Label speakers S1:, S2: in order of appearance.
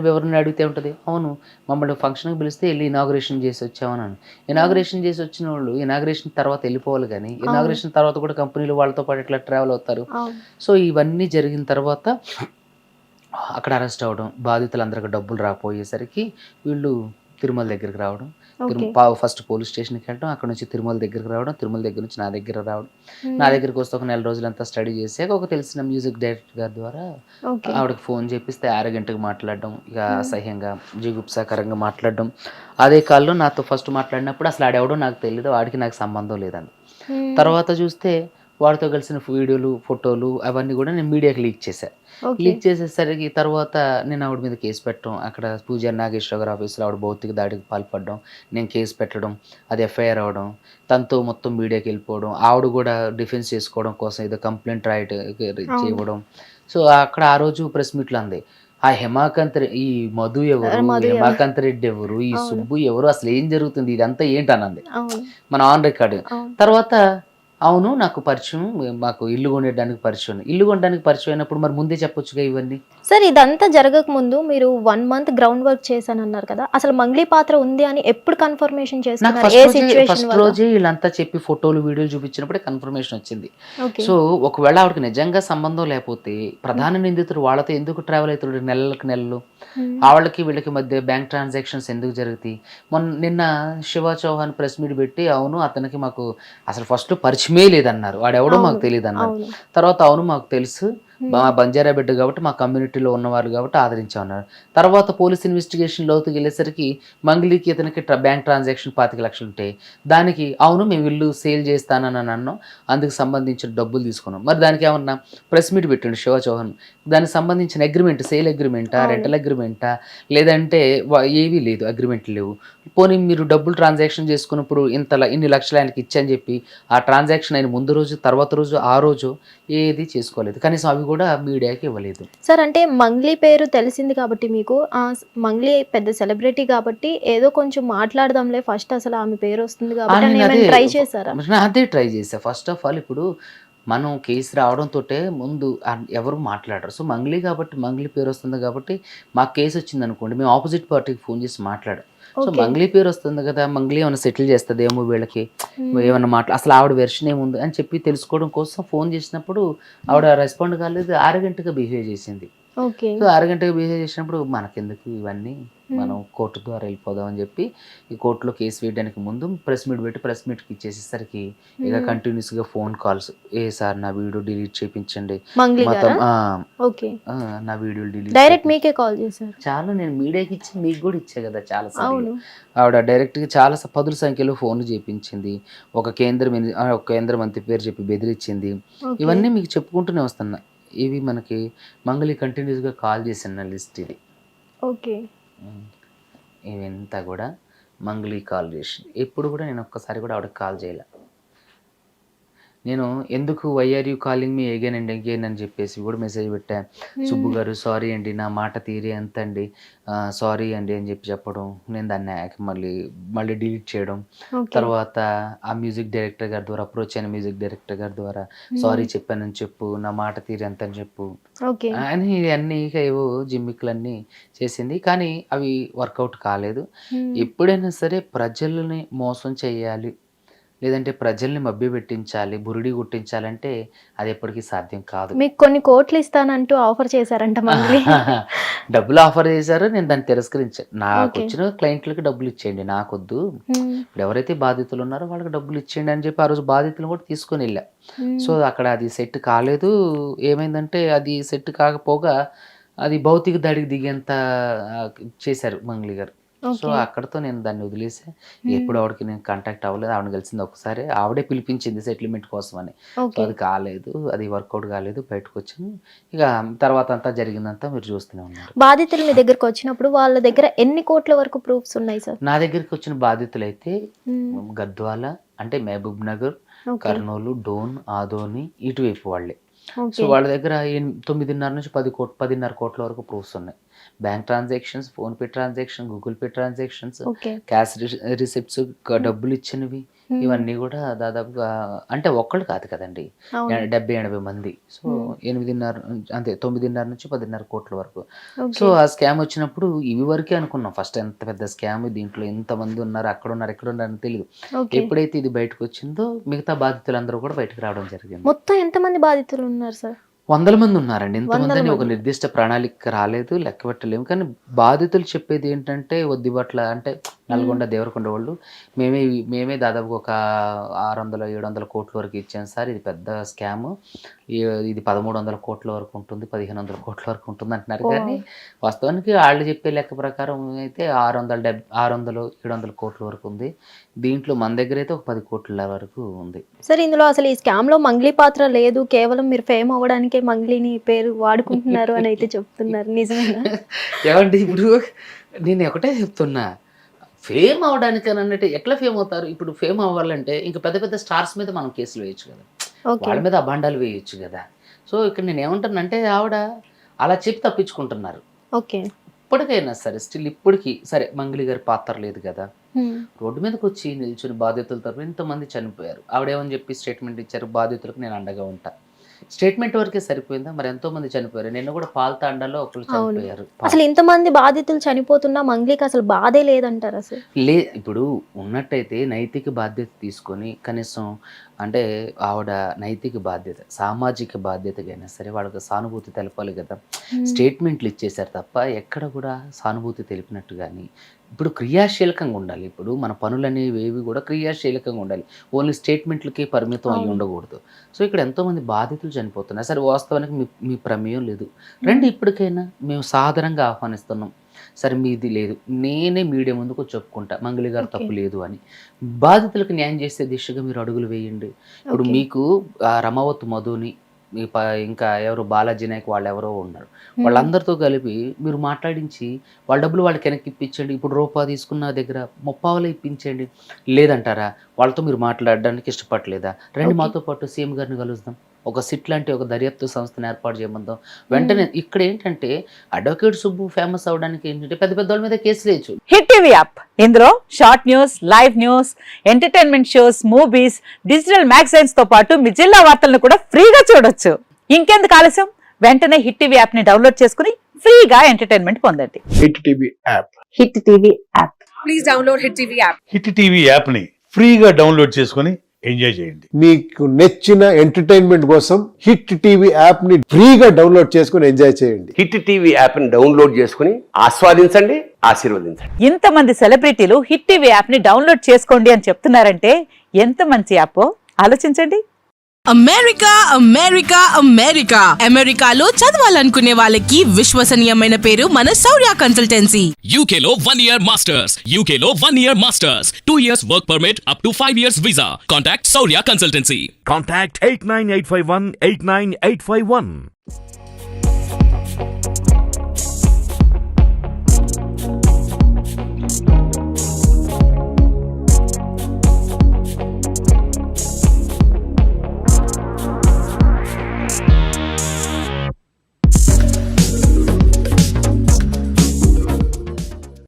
S1: ఎవరిని అడిగితే ఉంటది, అవును మమ్మల్ని ఫంక్షన్‌కి పిలిస్తే ఎళ్లి ఇనాగరేషన్ చేసి వచ్చామన్నాను. ఇనాగరేషన్ చేసి వచ్చినోళ్ళు ఇనాగరేషన్ తర్వాత ఎళ్ళిపోవాలి గానీ,
S2: అవును.
S1: ఇనాగరేషన్ తర్వాత కూడా కంపెనీలు వాళ్ళతో పాటు ఎట్లా ట్రావెల్ అవుతారు?
S2: అవును.
S1: సో, ఇవన్నీ జరిగిన తర్వాత అక్కడ అరెస్ట్ అవ్వడం, బాధితులందరికి డబ్బులు రాకపోయేసరికి వీళ్ళు తిరుమల దగ్గరికి రావడం.
S2: ఓకే.
S1: ఫస్ట్ పోలీస్ స్టేషన్‌కెళ్ళడం, అక్కడి నుంచి తిరుమల దగ్గరికి రావడం, తిరుమల దగ్గర నుంచి నా దగ్గర రావడం. నా
S2: హ్మ్.
S1: దగ్గరికొస్తే ఒక నెల రోజులంతా స్టడీ చేసాక ఒక తెలిసిన మ్యూజిక్ డైరెక్టర్ గారి ద్వారా
S2: ఓకే.
S1: ఆవిడకి ఫోన్ చేపిస్తే యారగెంట్‌గా మాట్లాడడం, ఇక
S2: హ్మ్.
S1: అసహ్యంగా, జిగుప్సాకరంగా మాట్లాడడం. అదే కాల్‌లో నాతో ఫస్ట్ మాట్లాడినప్పుడు అసలు ఆడెవడో నాకు తెలీదు. వాడికి నాకు సంబంధం లేదండి.
S2: హ్మ్.
S1: తర్వాత చూస్తే వాడితో కలిసిన వీడియోలు, ఫోటోలు అవన్నీ గూడా నేను మీడియాకి లీక్ చేశా.
S2: ఓకే.
S1: లీక్ చేసేసరికి తర్వాత నేను ఆవిడ మీద కేస్ పెట్టడం, అక్కడ పూజారి నాగేశ్వరరావు గారి ఆఫీస్‌లో ఆవిడ భౌతిక దాడికి పాల్పడడం, నేను కేస్ పెట్టడం, అది ఎఫ్ఐఆర్ అవ్వడం, తనతో మొత్తం మీడియాకెళ్ళిపోవడం, ఆవిడ గూడా డిఫెన్స్ చేసుకోవడం కోసం ఏదో కంప్లెయింట్
S2: అవును.
S1: ఇవ్వడం. సో, అక్కడ ఆ రోజు ప్రెస్ మీట్‌లో అంది. ఆ హిమాకంత్ ఈ మధు ఎవరు?
S2: మధు
S1: హిమాకాంత్ రెడ్డి ఎవరు? ఈ
S2: అవును.
S1: సుబ్బు ఎవరు? అసలేం జరుగుతుంది? ఇదంతా ఏంటనంది.
S2: అవును.
S1: మన ఆన్ రికార్డ్.
S2: అవును.
S1: తర్వాత అవును. నాకు పరిచయం. మాకు ఇల్లు కొనేడానికి పరిచయం. ఇల్లు కొనడానికి పరిచయం అయినప్పుడు మరి ముందే చెప్పొచ్చుగా ఇవన్నీ.
S2: సార్ ఇదంతా జరగకముందు మీరు 1 మంత్ గ్రౌండ్ వర్క్ చేశానన్నారు కదా! అసలు మంగ్లీ పాత్ర ఉంది అని ఎప్పుడు కన్ఫర్మేషన్
S1: నాకు
S2: చేసుకున్నారు? ఏ సిట్యుయేషన్
S1: ఫస్ట్
S2: వల్ల?
S1: రోజే ఈళ్ళంతా చెప్పి ఫోటోలు, వీడియోలు చూపించినప్పుడే కన్ఫర్మేషన్ వచ్చింది.
S2: ఓకే.
S1: సో, ఒకవేళ ఆవిడకి నిజంగా సంబంధం లేపోతే
S2: హ్మ్.
S1: ప్రధాన నిందితుడు వాళ్ళతో ఎందుకు ట్రావెల్ అయితున్నాడు నెలలకి నెలలు?
S2: హ్మ్.
S1: ఆళ్ళకి వీళ్ళకి మధ్య బ్యాంక్ ట్రాన్సాక్షన్స్ ఎందుకు జరుగుతాయి? నిన్న శివ చౌహాన్ ప్రెస్ మీట్ పెట్టి అవును అతనికి మాకు అసలు ఫస్ట్ పరిచయమే లేదన్నారు. వాడెవడో మాకు
S2: అవును.
S1: తెలీదన్నారు.
S2: అవును.
S1: తర్వాత అవును మాకు తెలుసు.
S2: హ్మ్.
S1: బంజారా బిడ్డ కాబట్టి మా కమ్యూనిటీలో ఉన్నవారు కాబట్టి ఆదరించామన్నారు. తర్వాత పోలీస్ ఇన్వెస్టిగేషన్ లోతుకెళ్ళేసరికి మంగ్లీకి ఇతనికి బ్యాంక్ ట్రాన్సాక్షన్ 25,00,000 ఉంటే దానికి అవును మేము ఇల్లు సేల్ చేస్తానని అన్నాం. అందుకు సంబంధించిన డబ్బులు తీసుకున్నాం. మరి దానికేమన్నా ప్రెస్ మీట్ పెట్టిండు శివ చౌహాన్. దానికి సంబంధించిన అగ్రీమెంట్ సేల్ అగ్రీమెంటా?
S2: అవును.
S1: రెంటల్ అగ్రీమెంటా? లేదంటే ఏవీ లేదు. అగ్రీమెంట్లు లేవు. పోనీ మీరు డబ్బులు ట్రాన్సాక్షన్ చేసుకున్నప్పుడు ఇన్ని లక్షలు ఆయనకి ఇచ్చా అని చెప్పి ఆ ట్రాన్సాక్షన్ అయిన ముందు రోజు, తర్వాత రోజు, ఆ రోజు ఏది చేసుకోలేదు. కనీసం అవి కూడా మీడియాకి ఇవ్వలేదు.
S2: సార్ అంటే మంగ్లీ పేరు తెలిసింది కాబట్టి మీకు మంగ్లీ పెద్ద సెలబ్రిటీ కాబట్టి ఏదో కొంచెం మాట్లాడదాంలే ఫస్ట్ అసలు ఆమె పేరొస్తుంది కాబట్టి అని
S1: నేనదే
S2: ఏమైనా ట్రై చేసారా?
S1: అదే ట్రై చేశా. ఫస్ట్ ఆఫ్ ఆల్ ఇప్పుడు మనం కేస్ రావడంతోటే ముందు ఎవరు మాట్లాడరు. సో, మంగ్లీ కాబట్టి మంగ్లీ పేరొస్తుంది కాబట్టి మాకు కేసొచ్చిందనుకోండి, మేము అపోజిట్ పార్టీకి ఫోన్ చేసి మాట్లాడం. So,
S2: okay.
S1: మంగ్లీ పేరొస్తుంది కదా! మంగ్లీ ఏమన్నా సెటిల్ చేస్తదేమో వీళ్ళకి.
S2: హ్మ్.
S1: ఏమన్నా అసలు ఆవిడ వెర్షన్ ఏముంది అని చెప్పి తెలుసుకోవడం కోసం ఫోన్ చేసినప్పుడు
S2: హ్మ్.
S1: ఆవిడ రెస్పాండ్ కాలేదు. ఆరగంటగా బిహేవ్ చేసింది.
S2: ఓకే.
S1: సో, అరగంటగా బిహేవ్ చేసినప్పుడు మనకెందుకు ఇవన్నీ,
S2: హ్మ్.
S1: మనం కోర్ట్ ద్వారా ఎళ్ళిపోదాం అని జెప్పి, ఈ కోర్ట్‌లో కేస్ వేయడానికి ముందు ప్రెస్ మీట్ పెట్టి, ప్రెస్ మీట్‌కి ఇచ్చేసేసరికి ఇక
S2: హ్మ్.
S1: కంటిన్యూయస్‌గా ఫోన్ కాల్స్. "ఏ సార్ నా వీడియో డిలీట్ చేపించండి."
S2: మంగ్లీ
S1: మొత్తం
S2: గారా?
S1: ఆ!
S2: ఓకే.
S1: ఆ! నా వీడియోలు డిలీట్
S2: డైరెక్ట్
S1: చేపించి
S2: మీకే కాల్ చేసారు.
S1: చాలా నేను మీడియాకి ఇచ్చి మీకు గూడా ఇచ్చా గదా! చాలా సార్లు.
S2: అవును.
S1: ఆవిడ డైరెక్ట్‌గా చాలా పదుల సంఖ్యలో ఫోన్‌లు చేపించింది. ఒక కేంద్ర మంత్రి పేరు చెప్పి బెదిరించింది.
S2: ఓకే.
S1: ఇవన్నీ మీకు చెప్పుకుంటూనే వస్తున్నా. ఇవి మనకి మంగళి కంటిన్యూస్‌గా కాల్ చేసిన లిస్ట్ ఇది.
S2: ఓకే.
S1: హ్మ్. ఇవంతా గూడా మంగ్లీ కాల్ జేషింది. ఎప్పుడు గూడా నేను ఒక్కసారి గూడా ఆవిడకి కాల్ జేయలే. నేను ఎందుకు why are you calling me again and again అని చెప్పేసి కూడా మెసేజ్ పెట్టా. సుబ్బు
S2: హ్మ్.
S1: గారు సారీ అండి. నా మాట తీరే అంతండి. సారీ అండి అని చెప్పి చెప్పడం. నేను దాన్ని మళ్ళీ డిలీట్ చేయడం.
S2: ఓకే.
S1: తర్వాత ఆ మ్యూజిక్ డైరెక్టర్ గారి ద్వారా అప్రోచ్ అయిన మ్యూజిక్ డైరెక్టర్ గారి ద్వారా
S2: హ్మ్.
S1: సారీ చెప్పానని చెప్పు. నా మాట తీరే అంతని చెప్పు.
S2: ఓకే.
S1: అని అన్నీ ఇక ఏవో జిమ్మిక్కులన్నీ చేసింది. కానీ అవి వర్కౌట్ కాలేదు.
S2: హ్మ్.
S1: ఎప్పుడైనా సరే ప్రజలని మోసం చేయాలి. లేదంటే ప్రజల్ని మభ్యపెట్టించాలి, బురిడి కొట్టించాలంటే అది ఎప్పటికి సాధ్యం కాదు.
S2: మీకు కొన్ని కోట్లిస్తానంటూ ఆఫర్ చేసారంట మంగ్లీ.
S1: డబ్బులు ఆఫర్ చేశారు. నేను దాన్ని తిరస్కరించా.
S2: ఓకే.
S1: నాకొచ్చిన క్లయింట్‌లకి డబ్బులిచ్చేయండి. నాకొద్దు.
S2: హ్మ్.
S1: ఇప్పుడు ఎవరైతే బాధితులున్నారో వాళ్ళకి డబ్బులిచ్చేయండి అని చెప్పి ఆ రోజు బాధితులను కూడా తీసుకొనెళ్ళా. సో,
S2: హ్మ్.
S1: అక్కడ అది సెట్ కాలేదు. ఏమైందంటే అది సెట్ కాకపోగా అది భౌతిక దాడికి దిగేంత చేశారు మంగ్లీ గారు. So,
S2: okay.
S1: అక్కడితో నేను దాన్ని వదిలేసా.
S2: హ్మ్.
S1: ఎప్పుడు ఆవిడకి నేను కాంటాక్ట్ అవ్వలేదు. ఆవిడని కలిసింది ఒక్కసారే. ఆవిడే పిలిపించింది సెటిల్‌మెంట్ కోసమని. So,
S2: okay.
S1: అది కాలేదు. అది వర్కౌట్ కాలేదు. బయటకొచ్చాను. ఇక తర్వాత అంతా జరిగిందంతా మీరు చూస్తూనే ఉన్నారు.
S2: బాధితులు మీ దగ్గరకొచ్చినప్పుడు వాళ్ళ దగ్గర ఎన్ని కోట్ల వరకు ప్రూఫ్స్ ఉన్నాయి సార్?
S1: నా దగ్గరికొచ్చిన బాధితులైతే
S2: హ్మ్.
S1: గద్వాల అంటే మహబూబ్ నగర్,
S2: ఓకే.
S1: కర్నూలు, డోన్, ఆదోని ఇటువైపు వాళ్ళే. So,
S2: okay.
S1: వాళ్ళ దగ్గర 9:30 నుంచి 10,5,00,00,000 వరకు ప్రూఫ్స్ ఉన్నాయి. Bank transactions, PhonePe transaction, Google pay transactions,
S2: okay.
S1: Cash receipts, డబ్బులు ఇచ్చినవి, ఇవన్నీ కూడా దాదాపుగా అంటే ఒక్కళ్ళు కాదు కదండి,
S2: అవును.
S1: 70-80 మంది. సో 8:30 అంతే 9:30 నుంచి 10:30 కోట్ల వరకు. So
S2: okay.
S1: ఆ స్కామ్ వచ్చినప్పుడు ఇవి వరకే అనుకున్నాం ఫస్ట్, ఎంత పెద్ద స్కామ్ దీంట్లో ఎంతమంది ఉన్నారు, అక్కడ ఉన్నారు ఇక్కడ ఉన్నారు అని తెలియదు.
S2: ఓకే.
S1: ఎప్పుడైతే ఇది బయటకు వచ్చిందో మిగతా బాధితులందరూ కూడా బయటకు రావడం జరిగింది.
S2: మొత్తం ఎంతమంది బాధితులు ఉన్నారు సార్?
S1: వందల మంది ఉన్నారండి. ఇంతమంది
S2: వందల
S1: అని ఒక
S2: మంది.
S1: నిర్దిష్ట ప్రణాళిక రాలేదు, లెక్క పెట్టలేము. కానీ బాధితులు చెప్పేది ఏంటంటే ఒద్దిబట్ల అంటే నల్గొండ, దేవరకొండ వాళ్ళు మేమే దాదాపు ఒక 600-700 కోట్ల వరకు ఇచ్చాం సార్, ఇది పెద్ద స్కామ్, ఇది 1300 కోట్ల వరకు ఉంటుంది, 1500 కోట్ల వరకు ఉంటుంది అంటున్నారు. కానీ వాస్తవానికి వాళ్ళు చెప్పే లెక్క ప్రకారం అయితే 600-700 కోట్ల వరకు ఉంది. దీంట్లో మన దగ్గర అయితే ఒక 10 కోట్ల వరకు ఉంది.
S2: సార్ ఇందులో అసలు ఈ స్కామ్ లో మంగ్లీ పాత్ర లేదు, కేవలం మీరు ఫేమ్ అవ్వడానికే మంగ్లీని పేరు వాడుకుంటున్నారు అని అయితే చెప్తున్నారు, నిజమేనా?
S1: ఏమండి ఇప్పుడు నేను ఒకటే చెప్తున్నా, ఫేమ్ అవడానికి అని అన్నట్టు ఎట్లా ఫేమ్ అవుతారు? ఇప్పుడు ఫేమ్ అవ్వాలంటే ఇంకా పెద్ద పెద్ద స్టార్స్ మీద మనం కేసులు వేయచ్చు కదా,
S2: ఓకే.
S1: వాళ్ళ మీద అభాండాలు వేయచ్చు కదా. సో ఇక్కడ నేను ఏమంటానంటే ఆవిడ అలా చెప్పి తప్పించుకుంటున్నారు.
S2: ఓకే.
S1: ఇప్పటికైనా సరే స్టిల్ ఇప్పటికీ సరే మంగ్లీ గారి పాత్ర లేదు కదా,
S2: హ్మ్.
S1: రోడ్డు మీదకి వచ్చి నిల్చుని బాధితుల తరపున ఎంతమంది చనిపోయారు, ఆవిడేమని చెప్పి స్టేట్మెంట్ ఇచ్చారు, బాధితులకు నేను అండగా ఉంటా. స్టేట్మెంట్ వరకే సరిపోయిందా? మరి ఎంతో మంది చనిపోయారు. నిన్న కూడా పాల్తాండాలో ఒకళ్ళు చనిపోయారు.
S2: అసలు ఇంతమంది బాధితులు చనిపోతున్నా మంగ్లీకి అసలు బాధే లేదంటారు అసలు?
S1: ఇప్పుడు ఉన్నట్టయితే నైతిక బాధ్యత తీసుకొని కనీసం అంటే ఆవిడ నైతిక బాధ్యత, సామాజిక బాధ్యతకైనా సరే వాళ్ళకి సానుభూతి తెలపాలి కదా. స్టేట్మెంట్లు ఇచ్చేశారు తప్ప ఎక్కడ కూడా సానుభూతి తెలిపినట్టు కానీ. ఇప్పుడు క్రియాశీలకంగా ఉండాలి. ఇప్పుడు మన పనులు అనేవి ఏవి కూడా క్రియాశీలకంగా ఉండాలి, ఓన్లీ స్టేట్మెంట్లకి పరిమితం అయ్యి ఉండకూడదు. సో ఇక్కడ ఎంతోమంది బాధితులు చనిపోతున్నారు. సరే వాస్తవానికి మీ ప్రమేయం లేదు, రండి ఇప్పటికైనా మేము సాధారణంగా ఆహ్వానిస్తున్నాం. సరే మీది లేదు, నేనే మీడియా ముందుకు చెప్పుకుంటా మంగళి గారు తప్పు లేదు అని. బాధితులకు న్యాయం చేసే దిశగా మీరు అడుగులు వేయండి. ఇప్పుడు మీకు రమావత్ మధుని ఇంకా ఎవరు బాలాజీ నాయక్ వాళ్ళు ఎవరో ఉన్నారు, వాళ్ళందరితో కలిపి మీరు మాట్లాడించి వాళ్ళ డబ్బులు వాళ్ళకి వెనక్కి ఇప్పించండి. ఇప్పుడు రూపాయి తీసుకున్న దగ్గర 30,000 ఇప్పించండి. లేదంటారా? వాళ్ళతో మీరు మాట్లాడడానికి ఇష్టపడలేదా? రండి మాతో పాటు సీఎం గారిని కలుద్దాం, ఒక సిట్ లాంటి ఒక దర్యాప్తు సంస్థను ఏర్పాటు చేయమందాం. వెంటనే ఇక్కడ ఏంటంటే అడ్వకేట్ సుబ్బు ఫేమస్ అవడానికి ఏంటంటే పెద్ద పెద్ద వాళ్ళ మీద కేసులు వేయచ్చు.
S3: హిట్ టీవీ యాప్, ఇందులో short news, live news, entertainment shows, movies, digital magazines తో పాటు మీ జిల్లా వార్తలను కూడా ఫ్రీగా చూడొచ్చు. ఇంకెందుకు ఆలస్యం, వెంటనే హిట్ టీవీ యాప్ ని డౌన్లోడ్ చేసుకుని ఫ్రీగా ఎంటర్టైన్మెంట్ పొందండి.
S4: Hit TV app.
S3: Hit TV app.
S5: Please download hit TV app.
S4: Hit TV app ని ఫ్రీగా డౌన్లోడ్ చేసుకొని ఎంజాయ్ చేయండి.
S6: మీకు నచ్చిన ఎంటర్టైన్మెంట్ కోసం హిట్ టీవీ యాప్ ని ఫ్రీగా డౌన్లోడ్ చేసుకుని ఎంజాయ్ చేయండి.
S7: హిట్ టీవీ యాప్ ని డౌన్లోడ్ చేసుకుని ఆస్వాదించండి, ఆశీర్వదించండి.
S3: ఇంతమంది సెలబ్రిటీలు హిట్ టీవీ యాప్ ని డౌన్లోడ్ చేసుకోండి అని చెప్తున్నారంటే ఎంత మంచి యాప్ ఆలోచించండి.
S5: అమెరికా అమెరికా అమెరికా అమెరికాలో చదవాలనుకునే వాళ్ళకి విశ్వసనీయమైన పేరు మన శౌర్య కన్సల్టెన్సీ.
S8: UK లో 1 year masters. UK లో 1 year masters. 2 years work permit up to 5 years visa. Contact Saurya Consultancy.
S9: Contact 89851 89851.